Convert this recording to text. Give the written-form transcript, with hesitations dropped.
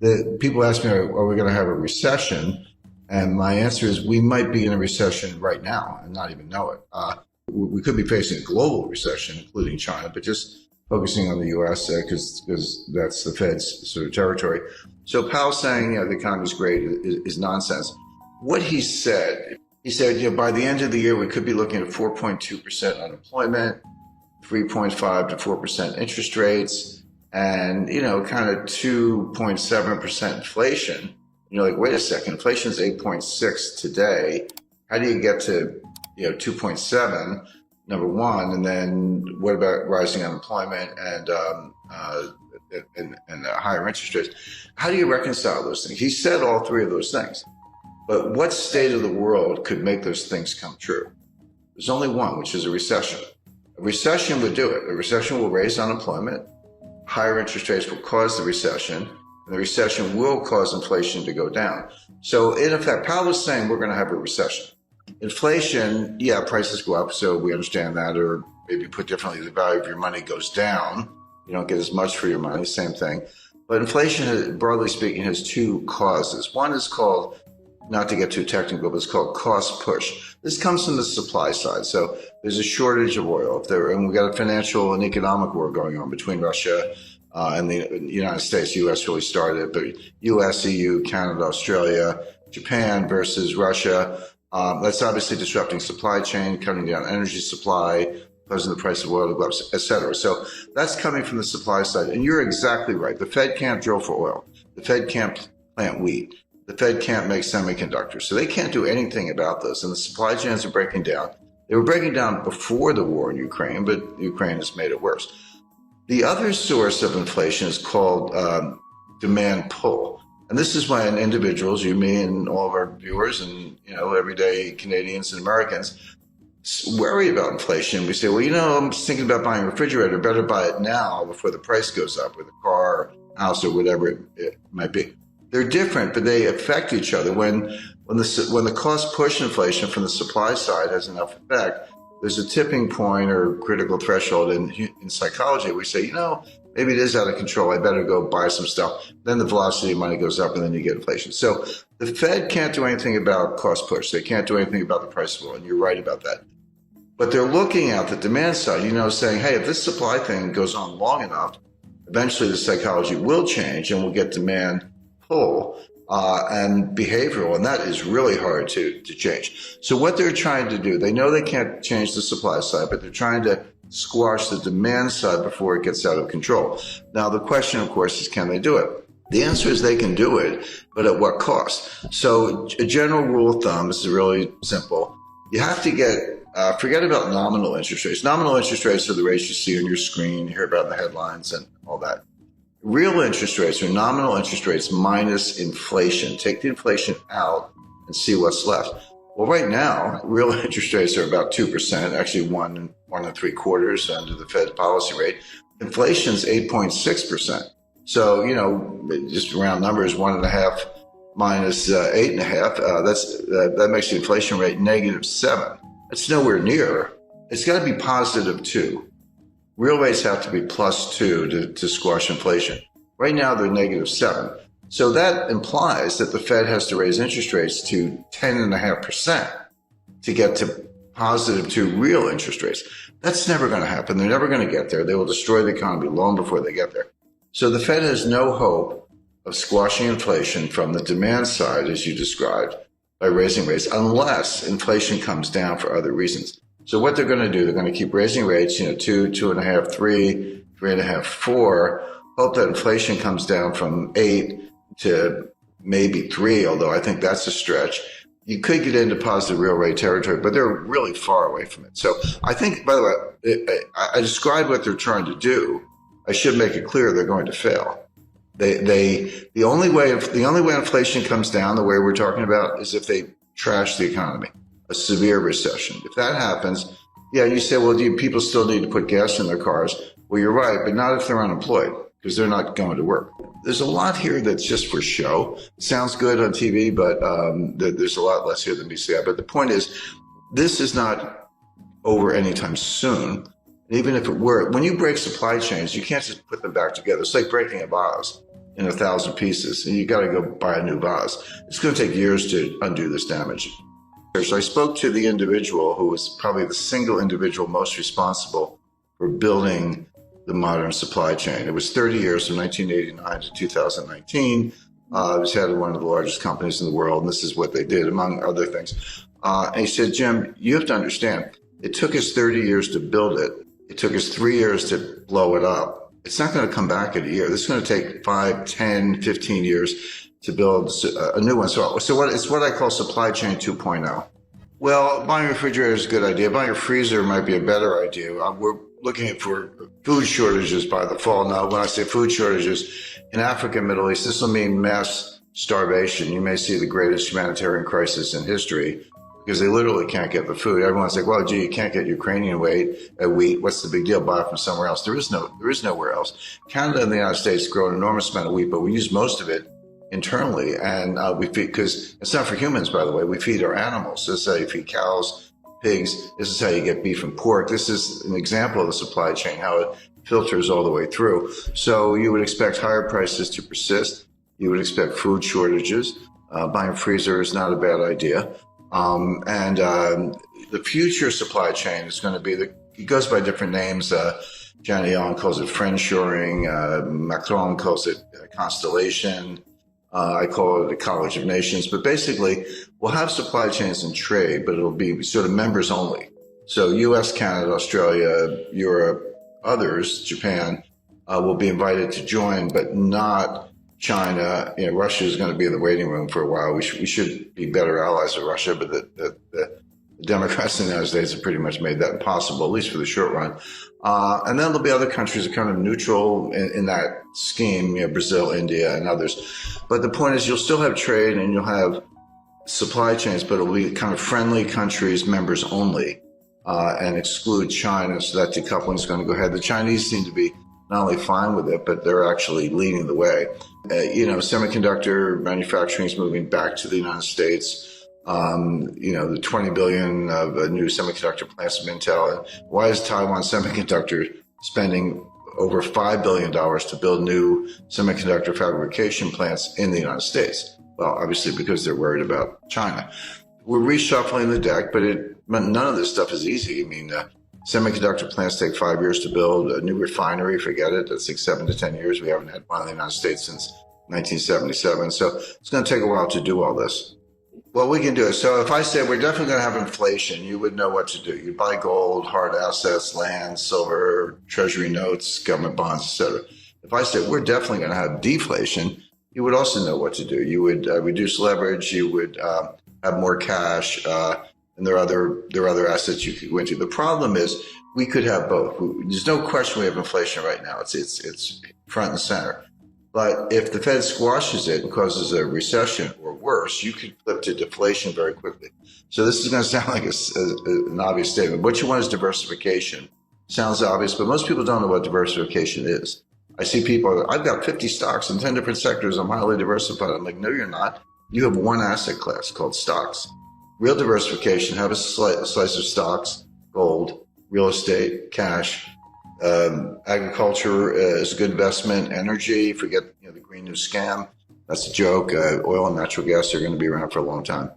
The people ask me, are we going to have a recession? And my answer is we might be in a recession right now and not even know it. We could be facing a global recession, including China, but just focusing on the U.S. Because that's the Fed's sort of territory. So Powell saying, the economy is great is nonsense. What he said, by the end of the year, we could be looking at 4.2% unemployment, 3.5 to 4% interest rates, and, kind of 2.7% inflation. You're like, wait a second, inflation is 8.6 today. How do you get to, 2.7, number one? And then what about rising unemployment and higher interest rates? How do you reconcile those things? He said all three of those things. But what state of the world could make those things come true? There's only one, which is a recession. A recession would do it. A recession will raise unemployment. Higher interest rates will cause the recession. And the recession will cause inflation to go down. So in effect, Powell was saying we're going to have a recession. Inflation, prices go up, so we understand that, or maybe put differently, the value of your money goes down. You don't get as much for your money, same thing. But inflation, broadly speaking, has two causes. One is called, not to get too technical, but it's called cost push. This comes from the supply side. So there's a shortage of oil, and we've got a financial and economic war going on between Russia and the United States. U.S. really started, but U.S., EU, Canada, Australia, Japan versus Russia. That's obviously disrupting supply chain, cutting down energy supply, causing the price of oil to go up, et cetera. So that's coming from the supply side. And you're exactly right. The Fed can't drill for oil. The Fed can't plant wheat. The Fed can't make semiconductors. So they can't do anything about this. And the supply chains are breaking down. They were breaking down before the war in Ukraine, but Ukraine has made it worse. The other source of inflation is called demand pull. And this is why individuals, you, me, and all of our viewers and, everyday Canadians and Americans worry about inflation. We say, well, I'm just thinking about buying a refrigerator. Better buy it now before the price goes up, or the car, house, or whatever it might be. They're different, but they affect each other. When the cost push inflation from the supply side has enough effect, there's a tipping point or critical threshold in psychology. We say, maybe it is out of control. I better go buy some stuff. Then the velocity of money goes up, and then you get inflation. So the Fed can't do anything about cost push. They can't do anything about the price of oil, and you're right about that. But they're looking at the demand side, saying, hey, if this supply thing goes on long enough, eventually the psychology will change, and we'll get demand pull and behavioral, and that is really hard to change. So what they're trying to do, they know they can't change the supply side, but they're trying to squash the demand side before it gets out of control. Now, the question, of course, is can they do it? The answer is they can do it, but at what cost? So a general rule of thumb, this is really simple. You have to forget about nominal interest rates. Nominal interest rates are the rates you see on your screen, you hear about in the headlines and all that. Real interest rates are nominal interest rates minus inflation. Take the inflation out and see what's left. Well, right now, real interest rates are about 2%, actually 1.75% under the Fed policy rate. Inflation's 8.6%. So, just round numbers, 1.5 minus 8.5, that makes the inflation rate -7. That's nowhere near. It's got to be +2. Real rates have to be +2 to squash inflation. Right now, they're -7. So that implies that the Fed has to raise interest rates to 10.5% to get to +2 real interest rates. That's never going to happen. They're never going to get there. They will destroy the economy long before they get there. So the Fed has no hope of squashing inflation from the demand side, as you described, by raising rates, unless inflation comes down for other reasons. So what they're going to do, they're going to keep raising rates, 2, 2.5, 3, 3.5, 4, hope that inflation comes down from 8 to maybe 3, although I think that's a stretch. You could get into positive real rate territory, but they're really far away from it. So I think, by the way, I described what they're trying to do. I should make it clear they're going to fail. The only way inflation comes down, the way we're talking about, is if they trash the economy, a severe recession. If that happens, you say, well, do people still need to put gas in their cars? Well, you're right, but not if they're unemployed, because they're not going to work. There's a lot here that's just for show. It sounds good on TV, but there's a lot less here than meets the eye. But the point is, this is not over anytime soon. Even if it were, when you break supply chains, you can't just put them back together. It's like breaking a vase. in 1,000 pieces, and you got to go buy a new vase. It's going to take years to undo this damage. So I spoke to the individual who was probably the single individual most responsible for building the modern supply chain. It was 30 years from 1989 to 2019. It was head of one of the largest companies in the world, and this is what they did, among other things. And he said, Jim, you have to understand, it took us 30 years to build it. It took us 3 years to blow it up. It's not going to come back in a year. This is going to take 5, 10, 15 years to build a new one. So it's what I call supply chain 2.0. Well, buying a refrigerator is a good idea. Buying a freezer might be a better idea. We're looking for food shortages by the fall. Now, when I say food shortages, in Africa and Middle East, this will mean mass starvation. You may see the greatest humanitarian crisis in history because they literally can't get the food. Everyone's like, well, gee, you can't get Ukrainian wheat. What's the big deal? Buy it from somewhere else. There is nowhere else. Canada and the United States grow an enormous amount of wheat, but we use most of it internally, and we feed, because it's not for humans, by the way. We feed our animals. This is how you feed cows, pigs. This is how you get beef and pork. This is an example of the supply chain, how it filters all the way through. So you would expect higher prices to persist. You would expect food shortages. Buying a freezer is not a bad idea. The future supply chain is going to be it goes by different names. Janet Yellen calls it friendshoring. Macron calls it constellation. I call it a college of nations, but basically we'll have supply chains and trade, but it'll be sort of members only. So US, Canada, Australia, Europe, others, Japan, will be invited to join, but not China. Russia is going to be in the waiting room for a while. We should be better allies with Russia, but the Democrats in the United States have pretty much made that impossible, at least for the short run. And then there'll be other countries that are kind of neutral in that scheme, Brazil, India, and others. But the point is you'll still have trade and you'll have supply chains, but it'll be kind of friendly countries, members only, and exclude China. So that decoupling is going to go ahead. The Chinese seem to be not only fine with it, but they're actually leading the way. Semiconductor manufacturing is moving back to the United States. The 20 billion of new semiconductor plants from Intel. Why is Taiwan Semiconductor spending over $5 billion to build new semiconductor fabrication plants in the United States? Well, obviously because they're worried about China. We're reshuffling the deck, but none of this stuff is easy. Semiconductor plants take 5 years to build. A new refinery, forget it. That's like 7 to 10 years. We haven't had one in the United States since 1977. So it's going to take a while to do all this. Well, we can do it. So if I say we're definitely going to have inflation, you would know what to do. You'd buy gold, hard assets, land, silver, treasury notes, government bonds, etc. If I said we're definitely going to have deflation, you would also know what to do. You would reduce leverage. You would have more cash, and there are other assets you could go into. The problem is we could have both. There's no question we have inflation right now. It's front and center. But if the Fed squashes it and causes a recession or worse, you could flip to deflation very quickly. So this is going to sound like an obvious statement. What you want is diversification. Sounds obvious, but most people don't know what diversification is. I see people, I've got 50 stocks in 10 different sectors. I'm highly diversified. I'm like, no, you're not. You have one asset class called stocks. Real diversification, have a slice of stocks, gold, real estate, cash. Agriculture is a good investment. Energy, forget the Green New Scam. That's a joke. Oil and natural gas are going to be around for a long time.